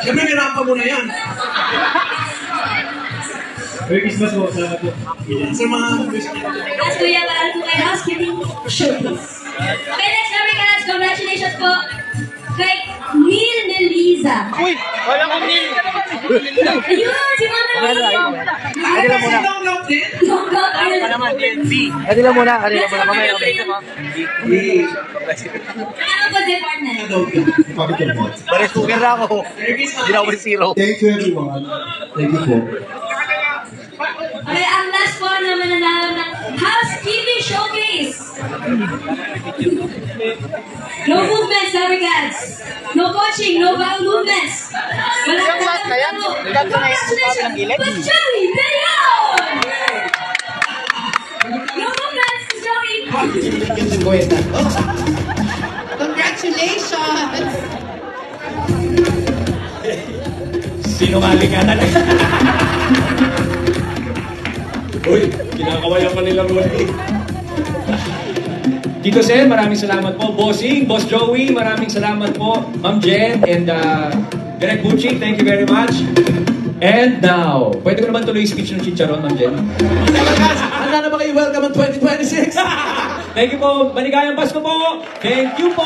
Siyempre, may rampa mo na yan. Merry Christmas po. Salamat po. Sa mga At Kuya, para po kayo housekeeping showcase. Okay, next na regards. Congratulations po kay Neil Meliza. Uy! Wala kong nil! Ayun, si Mama Lolo. Kanila muna. Kanila muna. Kanila muna. Mamaya. Ano po department? Pare sugar na ako. Hindi na ako may zero. Thank you everyone. Thank you po. Okay, ang last po na mananalo ng housekeeping showcase. No movements, no regards. No coaching, no bowel movements. Walang tatalo. Congratulations, Boss Joey De Leon! No movements, Joey. Congratulations! Sinungaling ka talaga. Uy, kinakawayan ka nila Ronnie. Tito Sen, maraming salamat po. Bossing, Boss Joey, maraming salamat po. Ma'am Jen and Direk Buching, thank you very much. And now, pwede ko naman tuloy yung speech ng Chicharon, Ma'am Jen. handa na ba kayo welcome ang 2026? Thank you po. Maligayang Pasko po. Thank you po.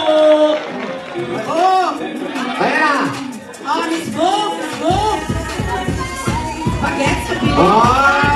Oh! Ayan na! Oh, let's go! Let's go! Bagets! Ah!